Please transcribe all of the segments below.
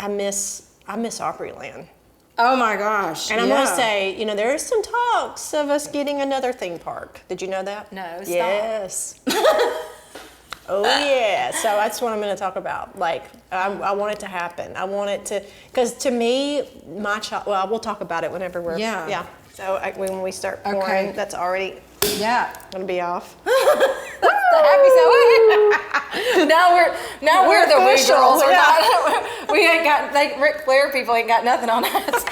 I miss Opryland. Oh my gosh. And I'm going to say, you know, there is some talks of us getting another theme park. Did you know that? No, stop. Yes. Oh yeah. So that's what I'm going to talk about. Like, I want it to happen. I want it to, because to me, my child, well, we'll talk about it whenever we're, yeah. So when we start pouring, that's already going to be off. The happy side. now we're the wee girls. We're not, we ain't got, like Ric Flair people ain't got nothing on us.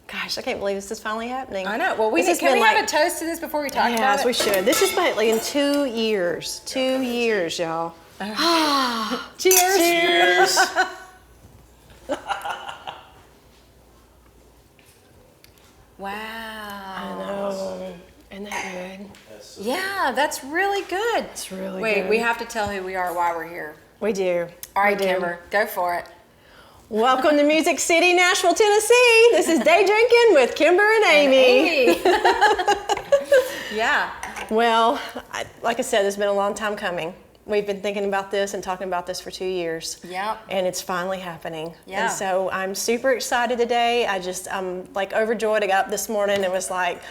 Gosh, I can't believe this is finally happening. I know. Well, can we have a toast to this before we talk about it? Yes, we should. This is like in 2 years. 2 years, y'all. Cheers. Cheers. Wow. I know. Isn't that good? Yeah, that's really good. It's really good. Wait, we have to tell who we are, why we're here. We do. All right, Kimber, go for it. Welcome to Music City, Nashville, Tennessee. This is Day Drinking with Kimber and Amy. Yeah. Well, like I said, it's been a long time coming. We've been thinking about this and talking about this for 2 years. Yeah. And it's finally happening. Yeah. And so I'm super excited today. I'm like overjoyed. I got up this morning and was like,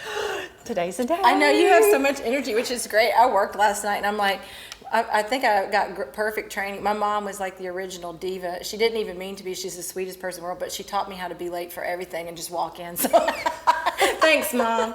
today's the day. I know you have so much energy, which is great. I worked last night and I'm like, I think I got perfect training. My mom was like the original diva. She didn't even mean to be. She's the sweetest person in the world, but she taught me how to be late for everything and just walk in. So thanks, Mom.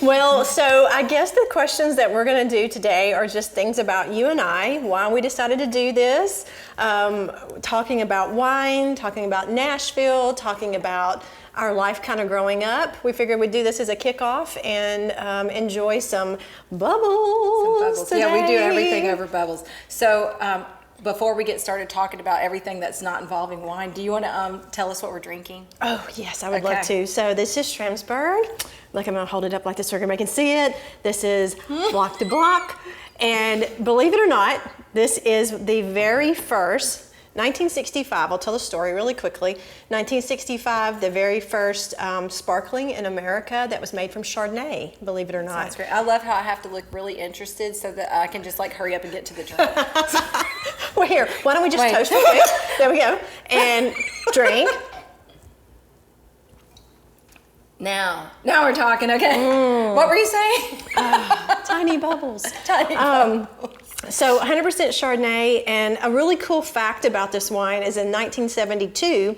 Well, so I guess the questions that we're going to do today are just things about you and I, why we decided to do this, talking about wine, talking about Nashville, talking about our life kind of growing up. We figured we'd do this as a kickoff and enjoy some bubbles today. Yeah, we do everything over bubbles. So before we get started talking about everything that's not involving wine, do you want to tell us what we're drinking? Oh, yes, I would love to. So this is Schramsberg. Look, I'm going to hold it up like this so everybody can see it. This is block to block. And believe it or not, this is the very first 1965, I'll tell the story really quickly. 1965, the very first sparkling in America that was made from Chardonnay, believe it or not. Sounds great. I love how I have to look really interested so that I can just like hurry up and get to the drink. Well, here, why don't we just toast real quick? There we go. And drink. Now we're talking, okay. What were you saying? Tiny bubbles. Tiny bubbles. So 100% Chardonnay, and a really cool fact about this wine is in 1972,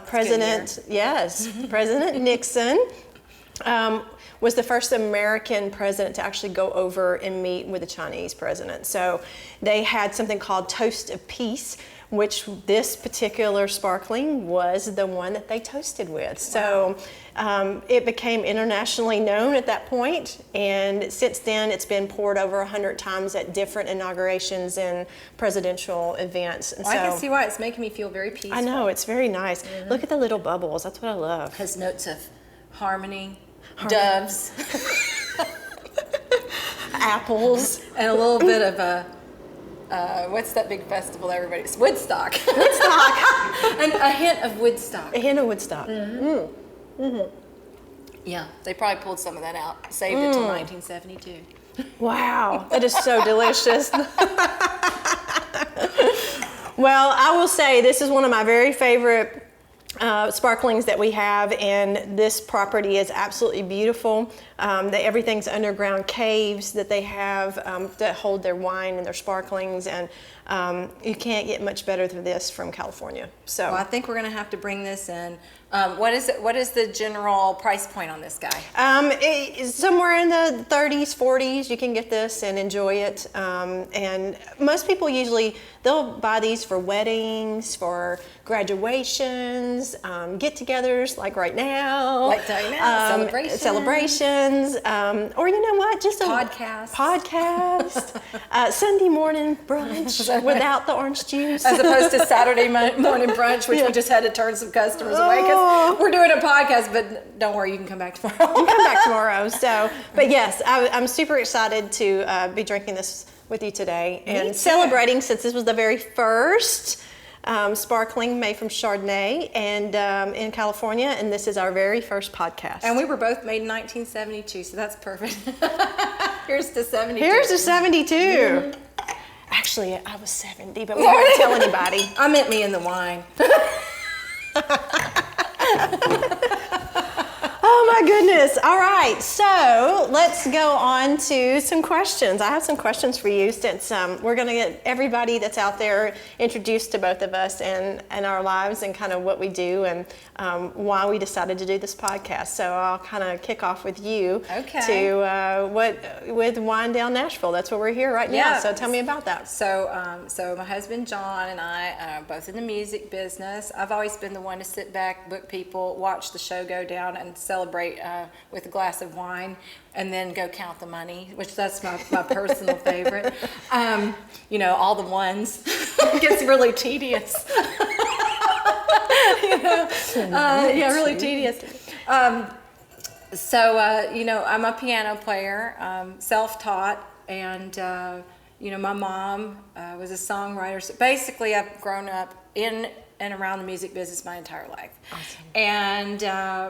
President Nixon was the first American president to actually go over and meet with the Chinese president. So they had something called Toast of Peace, which this particular sparkling was the one that they toasted with. So it became internationally known at that point, and since then it's been poured over 100 times at different inaugurations and presidential events. And I can see why it's making me feel very peaceful. I know, it's very nice. Look at the little bubbles, that's what I love. Has notes of harmony. Doves. Apples. And a little bit of what's that big festival everybody's? Woodstock. Woodstock. And a hint of Woodstock. A hint of Woodstock. Yeah, they probably pulled some of that out. Saved it till 1972. Wow, that is so delicious. Well, I will say this is one of my very favorite sparklings that we have, and this property is absolutely beautiful. Everything's underground caves that they have that hold their wine and their sparklings, and you can't get much better than this from California. So well, I think we're going to have to bring this in. What is the general price point on this guy? It's somewhere in the 30s, 40s. You can get this and enjoy it. And most people they'll buy these for weddings, for graduations, get-togethers like right now. Like right now, celebrations. Or you know what? Just a podcast. Sunday morning brunch without the orange juice. As opposed to Saturday morning brunch, which we just had to turn some customers away because we're doing a podcast, but don't worry, you can come back tomorrow. You can come back tomorrow. So, but yes, I'm super excited to be drinking this with you today and celebrating, since this was the very first sparkling made from Chardonnay and in California, and this is our very first podcast. And we were both made in 1972, so that's perfect. Here's to 72. Here's to 72. Actually, I was 70, but we won't tell anybody. I meant me and the wine. Oh my goodness. All right, so let's go on to some questions. I have some questions for you since we're going to get everybody that's out there introduced to both of us and our lives and kind of what we do and why we decided to do this podcast. So I'll kind of kick off with you with Wine Down Nashville. That's where we're here right now. So tell me about that. So my husband John and I are both in the music business. I've always been the one to sit back, book people, watch the show go down, and celebrate with a glass of wine, and then go count the money, which that's my personal favorite. All the ones. It gets really tedious. Really tedious. I'm a piano player, self-taught, and my mom was a songwriter. So basically, I've grown up in and around the music business my entire life. Awesome. And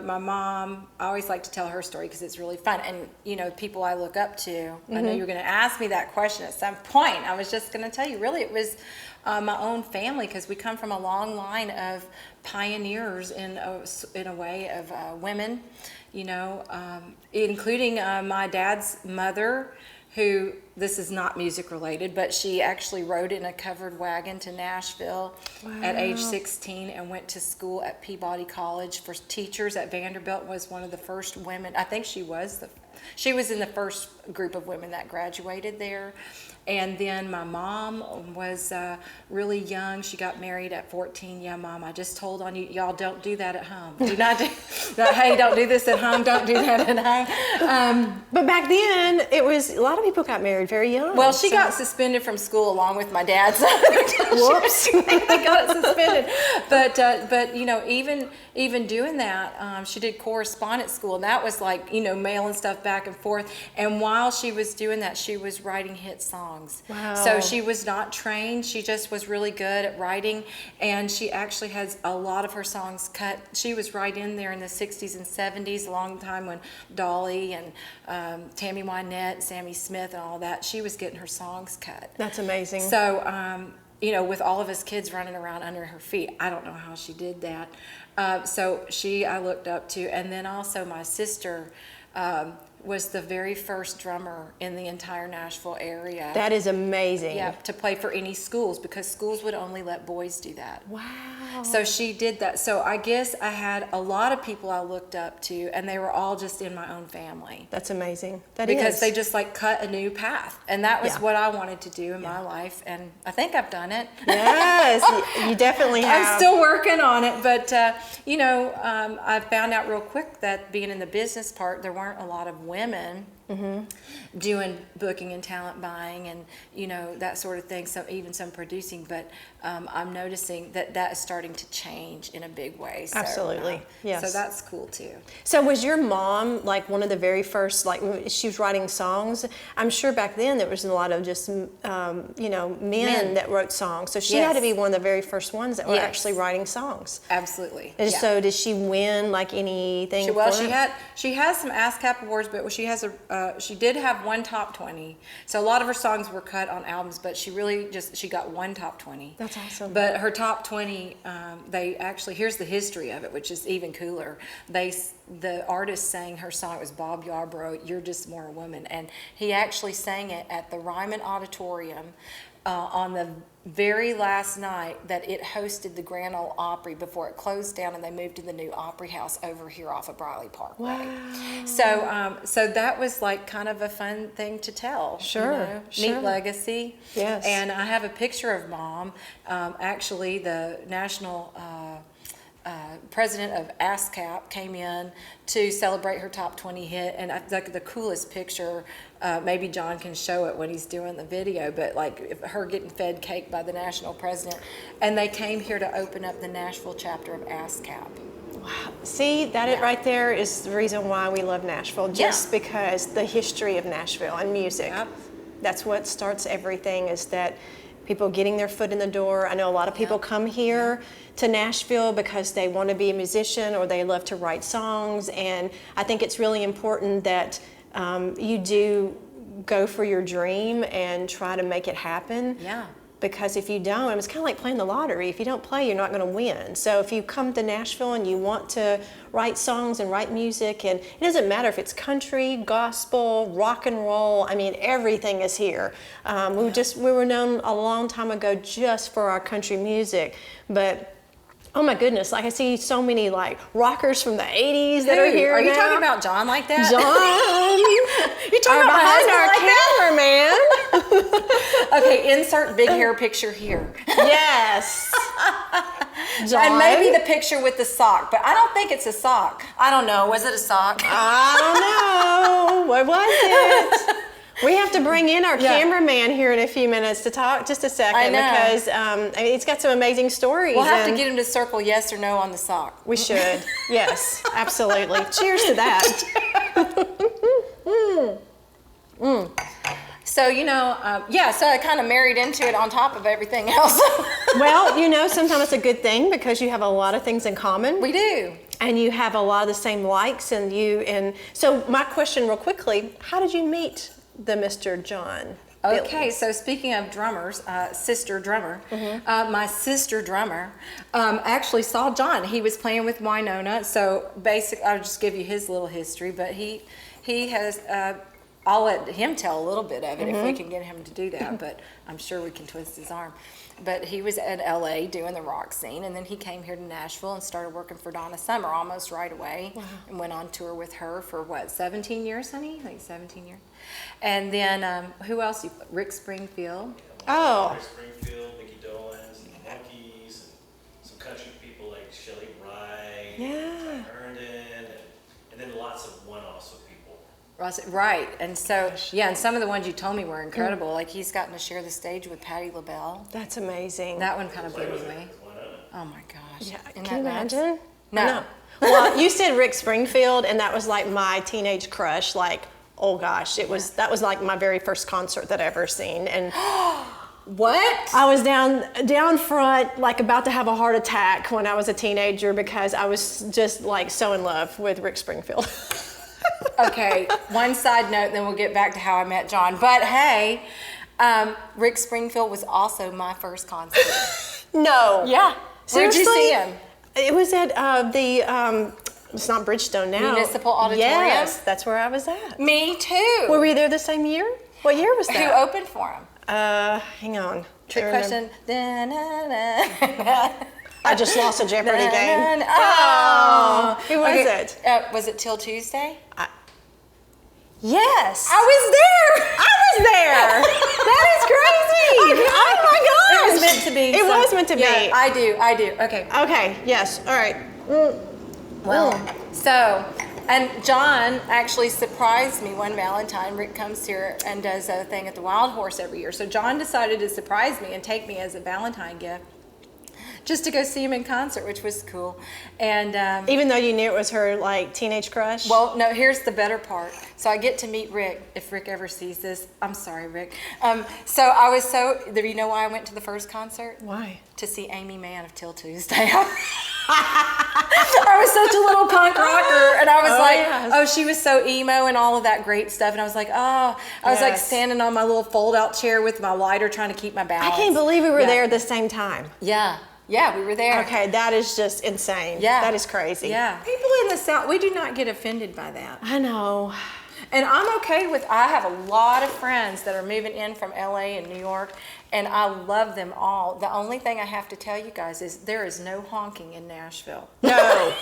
my mom, I always like to tell her story because it's really fun. And, people I look up to, I know you're going to ask me that question at some point. I was just going to tell you, really, it was my own family, because we come from a long line of pioneers in a way of women, including my dad's mother, who, this is not music related, but she actually rode in a covered wagon to Nashville at age 16 and went to school at Peabody College for teachers at Vanderbilt. Was one of the first women. I think she was in the first group of women that graduated there. And then my mom was really young. She got married at 14. Yeah, Mom, I just told on you. Y'all don't do that at home. Do not do that. Hey, don't do this at home. Don't do that at home. But back then, it was a lot of people got married very young. Well, she got suspended from school along with my dad. So whoops. They got suspended. But even doing that, she did correspondence school, and that was like, mailing stuff back and forth. And while she was doing that, she was writing hit songs. Wow. So she was not trained. She just was really good at writing, and she actually has a lot of her songs cut. She was right in there in the 60s and 70s, a long time when Dolly and Tammy Wynette, Sammy Smith, and all that, she was getting her songs cut. That's amazing. So, with all of us kids running around under her feet, I don't know how she did that. So I looked up to, and then also my sister was the very first drummer in the entire Nashville area. That is amazing. Yeah, to play for any schools, because schools would only let boys do that. Wow. So she did that. So I guess I had a lot of people I looked up to, and they were all just in my own family. That's amazing. Because they just cut a new path. And that was what I wanted to do in my life. And I think I've done it. Yes, you definitely have. I'm still working on it. But, I found out real quick that being in the business part, there weren't a lot of women doing booking and talent buying and, that sort of thing. So even some producing. But I'm noticing that is starting to change in a big way. So, absolutely. Yes. So that's cool too. So was your mom like one of the very first, like when she was writing songs? I'm sure back then there was a lot of just, men that wrote songs. So she had to be one of the very first ones that were actually writing songs. Absolutely. And so did she win like anything? She has some ASCAP awards, but she did have one top 20. So a lot of her songs were cut on albums, but she really she got one top 20. That's awesome. But her top 20, here's the history of it, which is even cooler. The artist sang her song. It was Bob Yarbrough, "You're Just More a Woman," and he actually sang it at the Ryman Auditorium on the very last night that it hosted the Grand Ole Opry before it closed down and they moved to the new Opry House over here off of Briley Parkway. Wow. So that was like kind of a fun thing to tell. Sure. Neat legacy. Yes. And I have a picture of Mom. Actually, the national president of ASCAP came in to celebrate her top 20 hit, and the coolest picture, maybe John can show it when he's doing the video, but like her getting fed cake by the national president, and they came here to open up the Nashville chapter of ASCAP. Wow. See, it right there is the reason why we love Nashville, just because the history of Nashville and music. Yep. That's what starts everything, is that people getting their foot in the door. I know a lot of people come here to Nashville because they want to be a musician or they love to write songs, and I think it's really important that you do go for your dream and try to make it happen. Yeah. Because if you don't, it's kind of like playing the lottery. If you don't play, you're not going to win. So if you come to Nashville and you want to write songs and write music, and it doesn't matter if it's country, gospel, rock and roll, I mean, everything is here. We were known a long time ago just for our country music, but oh my goodness, like I see so many like rockers from the 80s that are here Are you now. talking about John like that? John! You're talking about my husband behind our cameraman. Okay, insert big hair picture here. Yes. John? And maybe the picture with the sock, but I don't think it's a sock. I don't know. Was it a sock? I don't know. What was it? We have to bring in our cameraman here in a few minutes to talk just a second. I know. Because I mean, he's got some amazing stories. We'll have to get him to circle yes or no on the sock. We should. Yes, absolutely. Cheers to that. So, so I kind of married into it on top of everything else. Well, sometimes it's a good thing because you have a lot of things in common. We do. And you have a lot of the same likes and so my question real quickly, how did you meet the Mr. John Billings? Okay, so speaking of drummers, sister drummer, my sister drummer actually saw John. He was playing with Winona. So basically, I'll just give you his little history, but he has, I'll let him tell a little bit of it if we can get him to do that, but I'm sure we can twist his arm. But he was at LA doing the rock scene, and then he came here to Nashville and started working for Donna Summer almost right away, and went on tour with her for 17 years, honey? I think 17 years. And then who else? Rick Springfield. Oh. Rick Springfield, Mickey Dolenz, and the Monkees, and some country people like Shelley Wright, Yeah. Herndon, and then lots of one-offs with people. Right, and so, and some of the ones you told me were incredible. Like he's gotten to share the stage with Patti LaBelle. That's amazing. That one kind of blew me away. Winona. Oh my gosh. Yeah, Isn't can you that nuts? imagine? No. Well, you said Rick Springfield, and that was like my teenage crush. Like, oh gosh, that was like my very first concert that I ever seen. And What? I was down front, like about to have a heart attack when I was a teenager because I was just like so in love with Rick Springfield. Okay, one side note, then we'll get back to how I met John. But hey, Rick Springfield was also my first concert. No. Yeah. Where'd you see him? It was at it's not Bridgestone now. Municipal Auditorium? Yes, that's where I was at. Me too. Were we there the same year? What year was Who that? opened for him? Hang on. Trick I remember. question. Da-na-na. I just lost a Jeopardy game. Na-na-na. Oh. Who was it? Was it Till Tuesday? Yes. I was there. I was there. That is crazy. Oh my gosh. It was meant to be. It was meant to be. Yeah, I do. Okay. Okay, yes. All right. Well, so, and John actually surprised me one Valentine. Rick comes here and does a thing at the Wild Horse every year. So John decided to surprise me and take me as a Valentine gift just to go see him in concert, which was cool. And Even though you knew it was her like teenage crush? well, no, here's the better part. So I get to meet Rick, if Rick ever sees this. I'm sorry, Rick. So I was you know why I went to the first concert? Why? To see Amy Mann of Till Tuesday. I was such a little punk rocker, and I was she was so emo and all of that great stuff, and I was like, I was like standing on my little fold-out chair with my lighter trying to keep my balance. I can't believe we were there at the same time. Yeah, we were there. Okay, that is just insane. Yeah. That is crazy. Yeah. People in the South, we do not get offended by that. I know. And I'm okay with, I have a lot of friends that are moving in from LA and New York, and I love them all. The only thing I have to tell you guys is there is no honking in Nashville. No.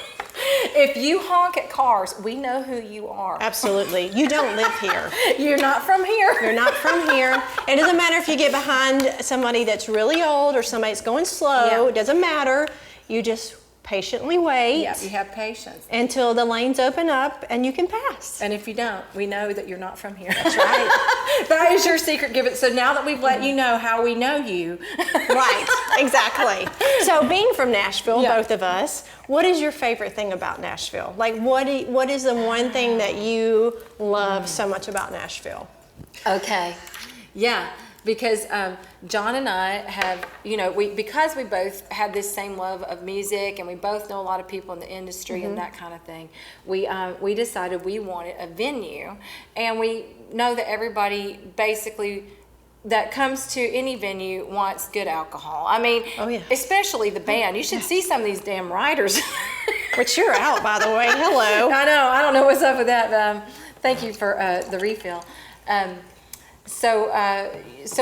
If you honk at cars, we know who you are. Absolutely. You don't live here. You're not from here. You're not from here. It doesn't matter if you get behind somebody that's really old or somebody that's going slow. Yeah. It doesn't matter. You just patiently wait Yeah, you have patience. until the lanes open up and you can pass. And if you don't, we know that you're not from here. That's right. That is your secret. Give it. So now that we've let you know how we know you. Right, exactly. So being from Nashville, Yeah. both of us, what is your favorite thing about Nashville? Like what is the one thing that you love so much about Nashville? Okay. Yeah. because John and I have, because we both had this same love of music, and we both know a lot of people in the industry and that kind of thing. We decided we wanted a venue, and we know that everybody basically that comes to any venue wants good alcohol. I mean, especially the band. You should see some of these damn writers. Which you're out, by the way. Hello. I know. I don't know what's up with that. Thank you for the refill. So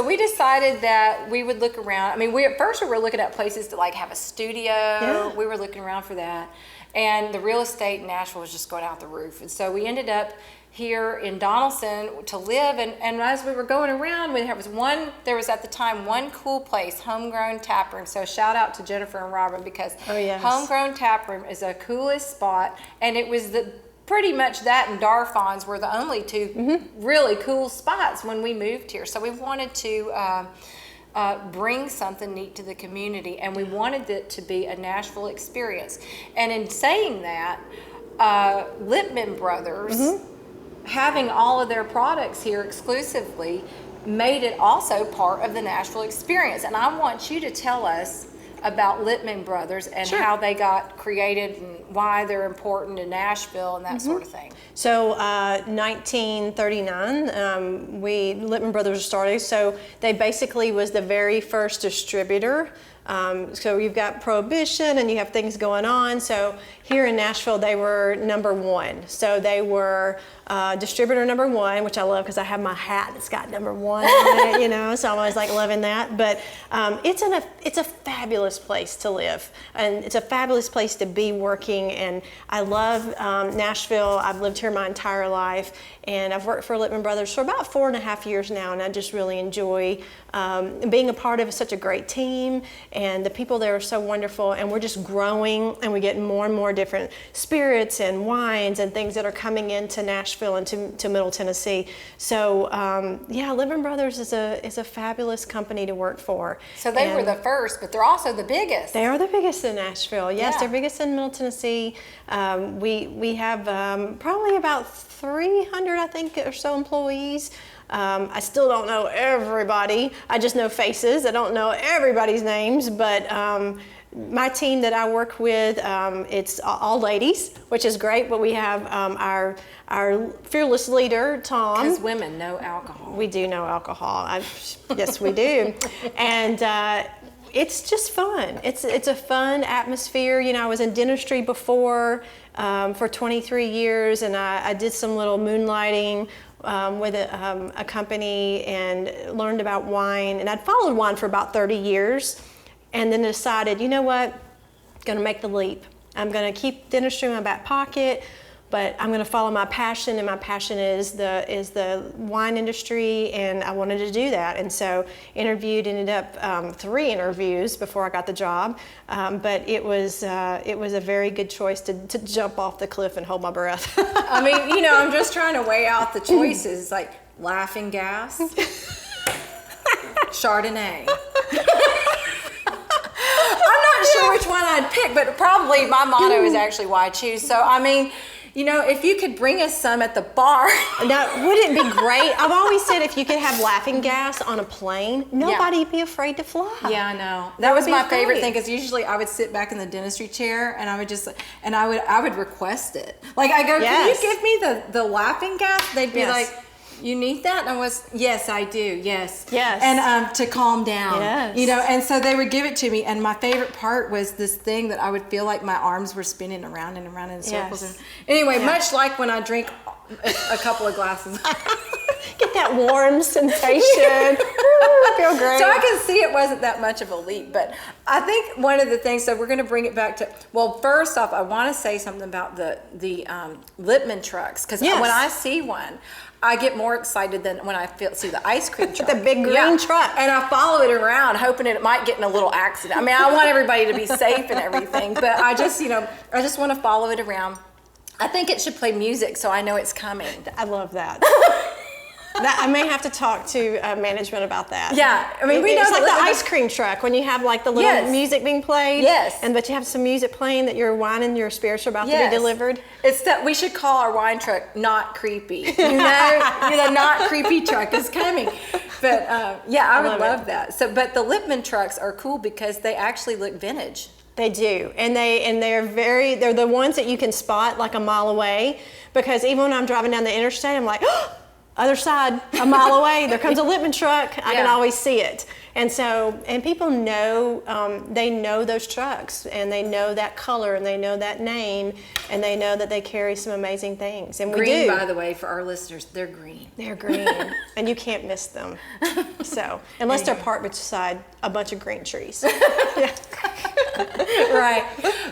we decided that we would look around. I mean, at first we were looking at places to like have a studio. Yeah. We were looking around for that. And the real estate in Nashville was just going out the roof. And so we ended up here in Donaldson to live, and as we were going around, there was at the time one cool place, Homegrown Taproom. So shout out to Jennifer and Robin, because Homegrown Taproom is the coolest spot, and it was pretty much that and Darfon's were the only two really cool spots when we moved here. So we wanted to bring something neat to the community, and we wanted it to be a Nashville experience. And in saying that, Lipman Brothers, having all of their products here exclusively, made it also part of the Nashville experience. And I want you to tell us about Lipman Brothers and how they got created and why they're important in Nashville and that sort of thing. So 1939, Lipman Brothers started. So they basically was the very first distributor. So you've got Prohibition and you have things going on. So here in Nashville, they were number one. So they were distributor number one, which I love because I have my hat that's got number one on it, so I'm always like loving that. But it's a fabulous place to live, and it's a fabulous place to be working. And I love Nashville. I've lived here my entire life, and I've worked for Lipman Brothers for about 4.5 years now, and I just really enjoy being a part of such a great team, and the people there are so wonderful, and we're just growing, and we get more and more different spirits and wines and things that are coming into Nashville and to Middle Tennessee. So Lipman Brothers is a fabulous company to work for. So they were the first, but they're also the biggest. They are the biggest in Nashville. Yes, they're biggest in Middle Tennessee. We have probably about 300, I think, or so employees. I still don't know everybody. I just know faces. I don't know everybody's names, but my team that I work with, it's all ladies, which is great, but we have our fearless leader, Tom. Because women know alcohol. We do know alcohol. Yes, we do. And it's just fun. It's a fun atmosphere. I was in dentistry before for 23 years, and I did some little moonlighting with a company and learned about wine. And I'd followed wine for about 30 years, and then decided, you know what, I'm gonna make the leap. I'm gonna keep dentistry in my back pocket, but I'm gonna follow my passion, and my passion is the wine industry, and I wanted to do that. And so ended up 3 interviews before I got the job, but it was a very good choice to jump off the cliff and hold my breath. I mean, I'm just trying to weigh out the choices, like Laughing Gas, Chardonnay. I'm not sure which one I'd pick, but probably my motto is actually why choose. So, I mean, if you could bring us some at the bar. Now, wouldn't it be great? I've always said if you could have Laughing Gas on a plane, nobody'd be afraid to fly. Yeah, I know. That was my favorite thing, because usually I would sit back in the dentistry chair and I would request it. Like, I go, can you give me the Laughing Gas? They'd be like, you need that? And I was, yes, I do. Yes. Yes. And to calm down. Yes. And so they would give it to me. And my favorite part was this thing that I would feel like my arms were spinning around and around in circles. Yes. And anyway, much like when I drink a couple of glasses. Get that warm sensation. Feel great. So I can see it wasn't that much of a leap, but I think one of the things, so we're going to bring it back to, well, first off, I want to say something about the Lipman trucks, because when I see one, I get more excited than when I see the ice cream truck. The big green truck. And I follow it around, hoping it might get in a little accident. I mean, I want everybody to be safe and everything, but I just want to follow it around. I think it should play music so I know it's coming. I love that. I may have to talk to management about that. Yeah, I mean, we know it's like that the ice cream truck when you have like the little Yes. music being played. Yes. But you have some music playing that your wine and your spirits are about to be delivered. It's that we should call our wine truck Not Creepy. You know, the Not Creepy truck is coming. But I would love that. So, but the Lippmann trucks are cool because they actually look vintage. They do, and they're the ones that you can spot like a mile away, because even when I'm driving down the interstate, I'm like, oh, other side, a mile away, there comes a Lippmann truck. I can always see it. And so, and people know, they know those trucks, and they know that color, and they know that name, and they know that they carry some amazing things. And Green, we do. by the way, for our listeners, they're green. They're green, and you can't miss them. So, unless they're parked beside a bunch of green trees. Yeah. Right.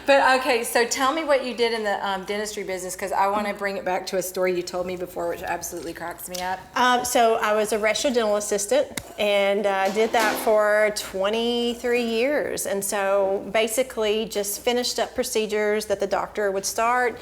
But okay, so tell me what you did in the dentistry business, because I want to bring it back to a story you told me before, which absolutely cracks me up. So I was a registered dental assistant, and did that for 23 years. And so basically just finished up procedures that the doctor would start.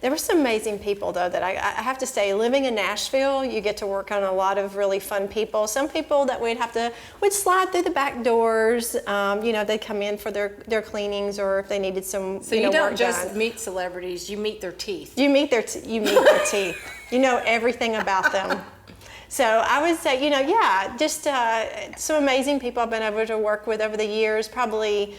There were some amazing people, though, that I have to say, living in Nashville, you get to work on a lot of really fun people. Some people that we'd slide through the back doors. They'd come in for their cleanings, or if they needed some, So you don't work just done. meet celebrities, you meet their teeth. You meet their teeth. You know everything about them. So I would say, just some amazing people I've been able to work with over the years. Probably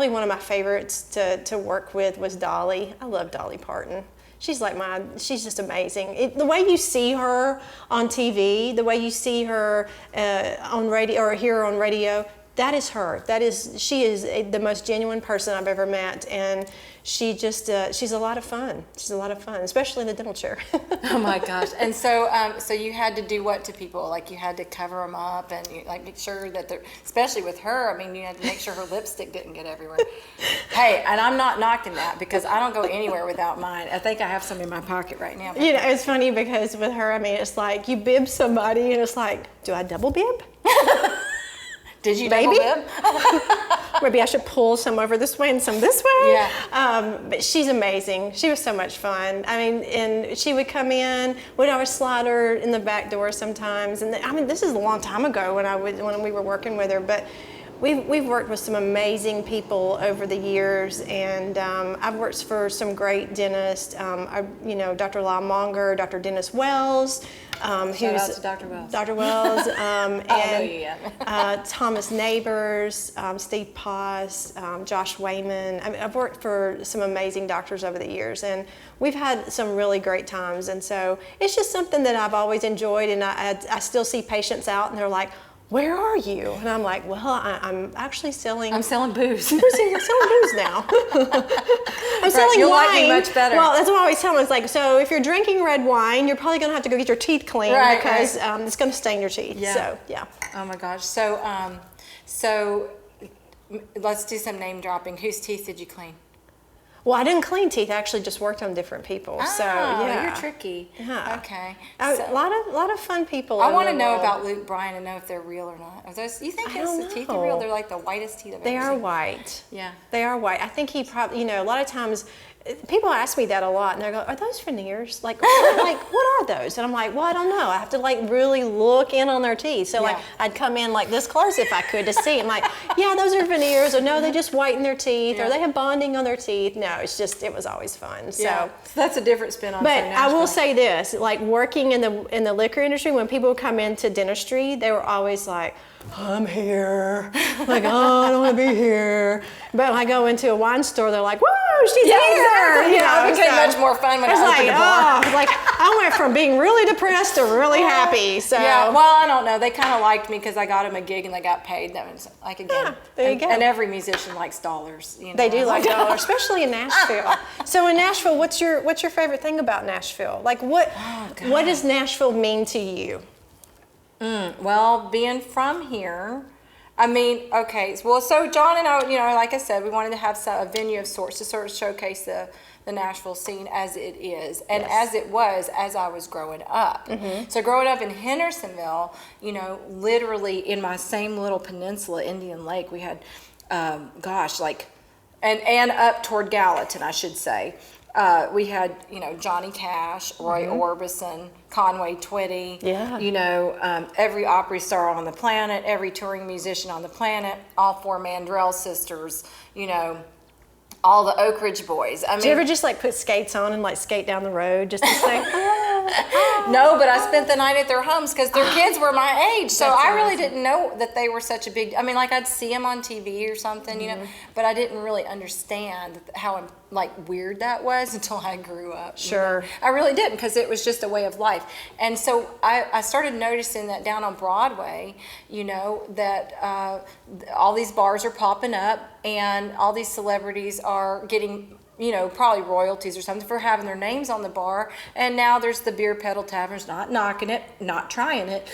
one of my favorites to work with was Dolly. I love Dolly Parton. She's just amazing. The way you see her on TV, the way you see her on radio or hear her on radio, that is her. She is the most genuine person I've ever met, and she's a lot of fun. She's a lot of fun, especially in the dental chair. Oh my gosh! And so, so you had to do what to people? Like you had to cover them up and make sure that they're, especially with her. I mean, you had to make sure her lipstick didn't get everywhere. Hey, and I'm not knocking that because I don't go anywhere without mine. I think I have some in my pocket right now. It's funny because with her, I mean, it's like you bib somebody, and it's like, do I double bib? Did you Maybe? double bib? Maybe I should pull some over this way and some this way. Yeah. But she's amazing. She was so much fun. I mean, and she would come in. We'd always slide her in the back door sometimes. And this is a long time ago when we were working with her. But we've worked with some amazing people over the years, and I've worked for some great dentists. Dr. Lyle Monger, Dr. Dennis Wells. Shout out to Dr. Wells. Dr. Wells, and Thomas Neighbors, Steve Paz, Josh Wayman. I've worked for some amazing doctors over the years, and we've had some really great times. And so it's just something that I've always enjoyed, and I still see patients out, and they're like, where are you? And I'm like, well, I'm actually selling. I'm selling booze. I'm selling booze now. I'm selling you'll wine. like me much better. Well, that's what I always tell them. It's like, so if you're drinking red wine, you're probably going to have to go get your teeth cleaned because it's going to stain your teeth. Yeah. So, yeah. Oh my gosh. So let's do some name dropping. Whose teeth did you clean? Well, I didn't clean teeth. I actually just worked on different people. Oh, so yeah, you're tricky. Yeah. Okay. A lot of fun people. I want to know about Luke Bryan and know if they're real or not. Are those? You think the teeth are real? They're like the whitest teeth I've ever seen. They are white. Yeah. They are white. I think he probably. A lot of times, people ask me that a lot, and they go, "Are those veneers? Like what are those?" And I'm like, "Well, I don't know. I have to really look in on their teeth." So I'd come in this close if I could to see. I'm like, "Yeah, those are veneers," or "No, they just whiten their teeth," or "They have bonding on their teeth." No, it was always fun. So that's a different spin on. But I will say this: working in the liquor industry, when people would come into dentistry, they were always like, I'm here. Oh, I don't want to be here. But when I go into a wine store, they're like, whoa, she's here. Exactly. It became much more fun when I opened the bar. I went from being really depressed to really happy. So yeah, well, I don't know. They kind of liked me because I got them a gig and they got paid. That was there you go. And every musician likes dollars. They do like dollars, especially in Nashville. So in Nashville, what's your favorite thing about Nashville? What does Nashville mean to you? Well, being from here, I mean, okay. Well, so John and I, like I said, we wanted to have a venue of sorts to sort of showcase the Nashville scene as it is and as it was as I was growing up. Mm-hmm. So growing up in Hendersonville, literally in my same little peninsula, Indian Lake, we had, and up toward Gallatin, I should say. we had, Johnny Cash, Roy Orbison, Conway Twitty, every Opry star on the planet, every touring musician on the planet, all four Mandrell sisters, all the Oak Ridge Boys. I mean, do you ever just like put skates on and like skate down the road just to say? No, but I spent the night at their homes because their kids were my age. So I really didn't know that they were such a big, like I'd see them on TV or something, but I didn't really understand how weird that was until I grew up. Sure. I really didn't, because it was just a way of life. And so I started noticing that down on Broadway, that all these bars are popping up and all these celebrities are getting probably royalties or something for having their names on the bar. And now there's the beer pedal taverns, not knocking it, not trying it,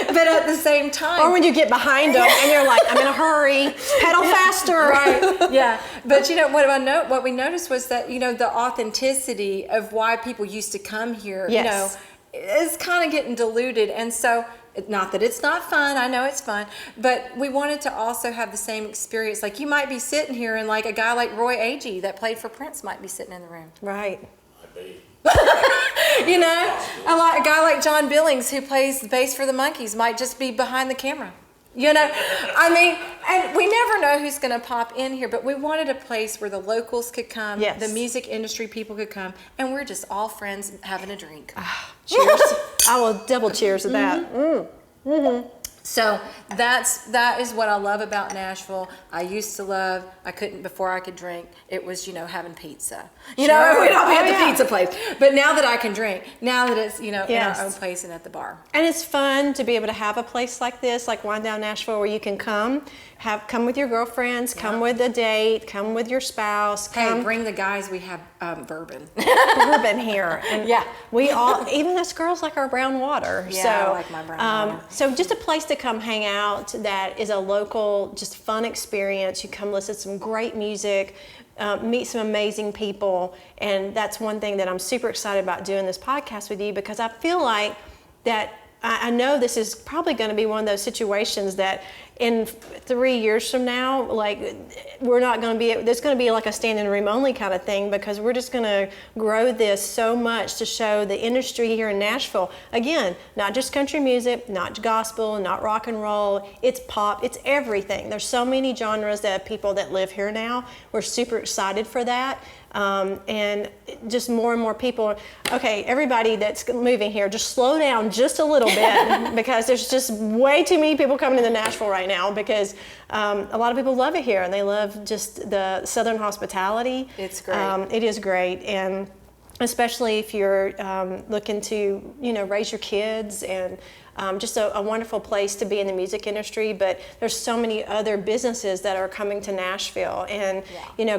but at the same time. Or when you get behind them and you're like, I'm in a hurry, pedal faster. Right, yeah. But what we noticed was that, the authenticity of why people used to come here, Yes. is kind of getting diluted. And so, not that it's not fun, I know it's fun, but we wanted to also have the same experience. Like, you might be sitting here and like a guy like Roy Agee that played for Prince might be sitting in the room. Right. A guy like John Billings who plays the bass for the Monkees might just be behind the camera. And we never know who's going to pop in here, but we wanted a place where the locals could come, Yes. the music industry people could come, and we're just all friends having a drink. Cheers. I will double cheers to that. So that is what I love about Nashville. I used to love, before I could drink, it was, having pizza. We don't have the pizza place. But now that I can drink, now that it's, in our own place and at the bar. And it's fun to be able to have a place like this, like Wine Down Nashville, where you can come with your girlfriends, come with a date, come with your spouse. Hey, bring the guys, we have bourbon. Bourbon here. And we all, even us girls, like our brown water. Yeah, so, I like my brown water. So just a place to come hang out that is a local, just fun experience. You come listen to some great music, meet some amazing people. And that's one thing that I'm super excited about doing this podcast with you, because I feel like that I know this is probably going to be one of those situations that in 3 years from now, like, we're not going to be, there's going to be like a standing room only kind of thing, because we're just going to grow this so much to show the industry here in Nashville. Again, not just country music, not gospel, not rock and roll, it's pop, it's everything. There's so many genres that people that live here now. We're super excited for that. And just more and more people. Okay, everybody that's moving here, just slow down just a little bit, because there's just way too many people coming into Nashville right now, because a lot of people love it here and they love just the Southern hospitality. It's great. It is great, and especially if you're looking to raise your kids, and just a wonderful place to be in the music industry. But there's so many other businesses that are coming to Nashville. And,